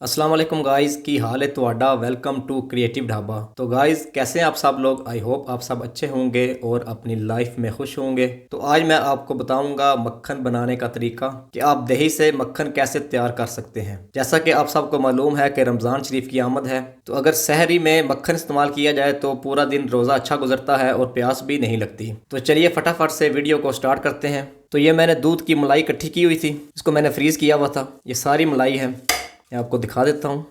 अस्सलाम वालेकुम गाइस, की हाल है ਤੁਹਾਡਾ। Welcome to Creative Dhaba. तो गाइस कैसे हैं आप सब लोग। आई होप आप सब अच्छे होंगे और अपनी लाइफ में खुश होंगे। तो आज मैं आपको बताऊंगा मक्खन बनाने का तरीका कि आप दही से मक्खन कैसे तैयार कर सकते हैं। जैसा कि आप सबको मालूम है कि रमज़ान शरीफ की आमद है, तो अगर सहरी में मक्खन इस्तेमाल किया जाए तो पूरा दिन रोज़ा अच्छा गुजरता है और प्यास भी नहीं लगती। तो चलिए फटाफट से वीडियो को स्टार्ट करते हैं। तो ये मैंने दूध की मलाई इकट्ठी की हुई थी, इसको मैंने फ्रीज़ किया हुआ था। ये सारी मलाई है, मैं आपको दिखा देता हूँ।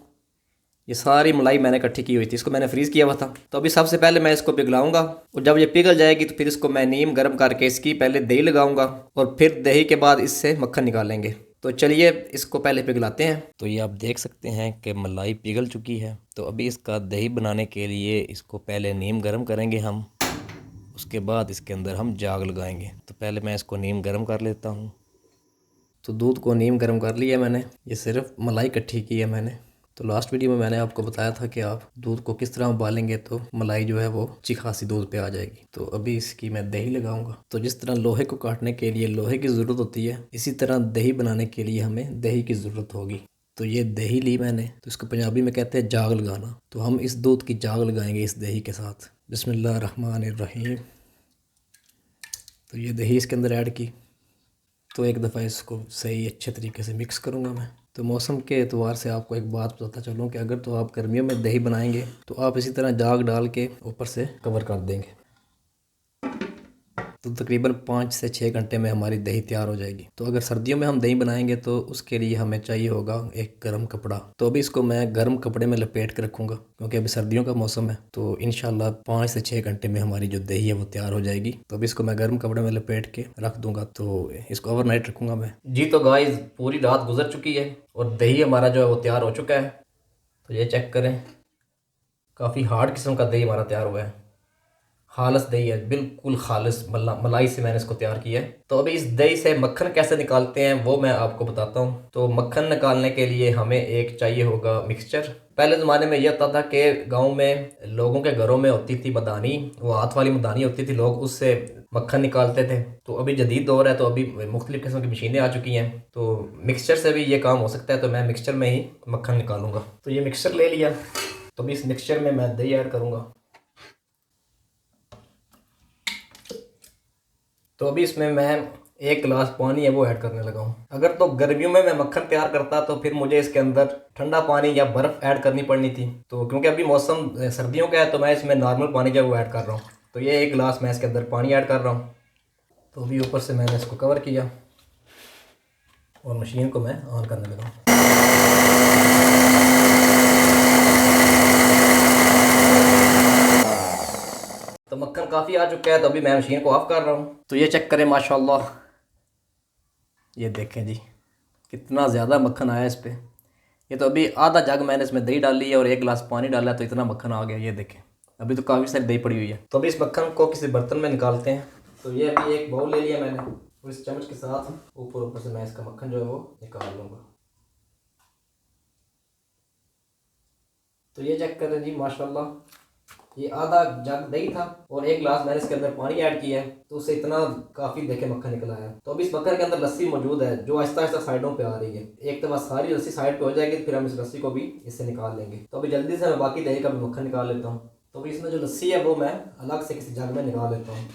ये सारी मलाई मैंने इकट्ठी की हुई थी, इसको मैंने फ्रीज़ किया हुआ था। तो अभी सबसे पहले मैं इसको पिघलाऊंगा और जब ये पिघल जाएगी तो फिर इसको मैं नीम गर्म करके इसकी पहले दही लगाऊंगा और फिर दही के बाद इससे मक्खन निकालेंगे। तो चलिए इसको पहले पिघलाते हैं। तो ये आप देख सकते हैं कि मलाई पिघल चुकी है। तो अभी इसका दही बनाने के लिए इसको पहले नीम गर्म करेंगे हम, उसके बाद इसके अंदर हम जाग लगाएंगे। तो पहले मैं इसको नीम गर्म कर लेता हूँ। तो दूध को नीम गर्म कर लिया मैंने, ये सिर्फ मलाई इकट्ठी की है मैंने। तो लास्ट वीडियो में मैंने आपको बताया था कि आप दूध को किस तरह उबालेंगे तो मलाई जो है वो अच्छी खासी दूध पे आ जाएगी। तो अभी इसकी मैं दही लगाऊंगा। तो जिस तरह लोहे को काटने के लिए लोहे की ज़रूरत होती है, इसी तरह दही बनाने के लिए हमें दही की ज़रूरत होगी। तो ये दही ली मैंने, तो इसको पंजाबी में कहते हैं जाग लगाना। तो हम इस दूध की जाग लगाएंगे इस दही के साथ। बिस्मिल्लाहिर्रहमानिर्रहीम। तो ये दही इसके अंदर ऐड की। तो एक दफ़ा इसको सही अच्छे तरीके से मिक्स करूँगा मैं। तो मौसम के एतबार से आपको एक बात बताता चलूँ कि अगर तो आप गर्मियों में दही बनाएंगे तो आप इसी तरह जाग डाल के ऊपर से कवर कर देंगे, तो तकरीबन 5 से 6 घंटे में हमारी दही तैयार हो जाएगी। तो अगर सर्दियों में हम दही बनाएंगे तो उसके लिए हमें चाहिए होगा एक गर्म कपड़ा। तो अभी इसको मैं गर्म कपड़े में लपेट के रखूँगा क्योंकि अभी सर्दियों का मौसम है। तो इंशाल्लाह 5 से 6 घंटे में हमारी जो दही है वो तैयार हो जाएगी। तो अभी इसको मैं गर्म कपड़े में लपेट के रख दूँगा। तो इसको ओवरनाइट रखूँगा मैं जी। तो गाइस पूरी रात गुजर चुकी है और दही हमारा जो है वो तैयार हो चुका है। तो ये चेक करें, काफ़ी हार्ड किस्म का दही हमारा तैयार हुआ है। खालस दही है, बिल्कुल खालिस मलाई से मैंने इसको तैयार किया है। तो अभी इस दही से मक्खन कैसे निकालते हैं वो मैं आपको बताता हूँ। तो मक्खन निकालने के लिए हमें एक चाहिए होगा मिक्सचर। पहले ज़माने में यह होता था कि गांव में लोगों के घरों में होती थी मदानी, वो हाथ वाली मदानी होती थी, लोग उससे मक्खन निकालते थे। तो अभी जदीद दौर है तो अभी मुख्तलिफ़ किस्म की मशीनें आ चुकी हैं, तो मिक्सचर से भी ये काम हो सकता है। तो मैं मिक्सचर में ही मक्खन निकालूंगा। तो ये मिक्सचर ले लिया। तो अभी इस मिक्सचर में मैं दही ऐड करूँगा। तो अभी इसमें मैं 1 गिलास पानी है वो ऐड करने लगा हूँ। अगर तो गर्मियों में मैं मक्खन तैयार करता तो फिर मुझे इसके अंदर ठंडा पानी या बर्फ़ ऐड करनी पड़नी थी। तो क्योंकि अभी मौसम सर्दियों का है तो मैं इसमें नॉर्मल पानी जो है वो ऐड कर रहा हूँ। तो ये 1 गिलास मैं इसके अंदर पानी ऐड कर रहा हूँ। तो अभी ऊपर से मैंने इसको कवर किया और मशीन को मैं ऑन करने लगा हूँ। तो मक्खन काफ़ी आ चुका है, तो अभी मैं मशीन को ऑफ कर रहा हूँ। तो ये चेक करें, माशाल्लाह, ये देखें जी कितना ज़्यादा मक्खन आया इस पर। ये तो अभी आधा जग मैंने इसमें दही डाली है और 1 गिलास पानी डाला है, तो इतना मक्खन आ गया। ये देखें, अभी तो काफ़ी सारी दही पड़ी हुई है। तो अभी इस मक्खन को किसी बर्तन में निकालते हैं। तो ये अभी एक बाउल ले लिया मैंने और इस चम्मच के साथ ऊपर से मैं इसका मक्खन जो है वो निकाल लूँगा। तो ये चेक करें जी, माशाल्लाह, ये आधा जग दही था और 1 गिलास मैंने इसके अंदर पानी ऐड किया है, तो उससे इतना काफ़ी देखे मक्खन निकला है। तो अभी इस मक्खन के अंदर लस्सी मौजूद है जो आहिस्ता आहिस्ता साइडों पे आ रही है। एक दफ़ा सारी लस्सी साइड पे हो जाएगी फिर हम इस लस्सी को भी इससे निकाल लेंगे। तो अभी जल्दी से मैं बाकी दही का भी मक्खन निकाल लेता हूँ। तो अभी इसमें जो लस्सी है वो मैं अलग से किसी जग में निकाल लेता हूँ।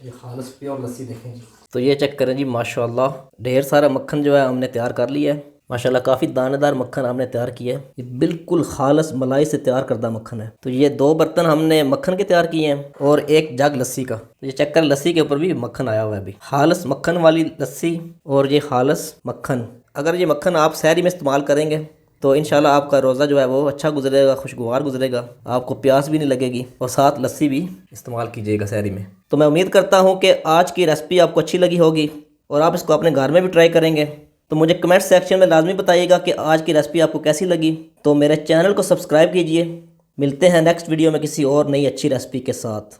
ये खालिस प्योर लस्सी देखें जी। तो ये चेक करें जी, माशाल्लाह, ढेर सारा मक्खन जो है हमने तैयार कर लिया है। माशाल्लाह काफ़ी दानेदार मक्खन हमने तैयार किया है। ये बिल्कुल खालस मलाई से तैयार करदा मक्खन है। तो ये 2 बर्तन हमने मक्खन के तैयार किए हैं और 1 जग लस्सी का। तो ये चेक कर, लस्सी के ऊपर भी मक्खन आया हुआ है अभी। खालस मक्खन वाली लस्सी और ये खालस मक्खन। अगर ये मक्खन आप सहरी में इस्तेमाल करेंगे तो इंशाल्लाह आपका रोज़ा जो है वो अच्छा गुजरेगा, खुशगवार गुजरेगा, आपको प्यास भी नहीं लगेगी और साथ लस्सी भी इस्तेमाल कीजिएगा सहरी में। तो मैं उम्मीद करता हूँ कि आज की रेसिपी आपको अच्छी लगी होगी और आप इसको अपने घर में भी ट्राई करेंगे। तो मुझे कमेंट सेक्शन में लाजमी बताइएगा कि आज की रेसिपी आपको कैसी लगी। तो मेरे चैनल को सब्सक्राइब कीजिए। मिलते हैं नेक्स्ट वीडियो में किसी और नई अच्छी रेसिपी के साथ।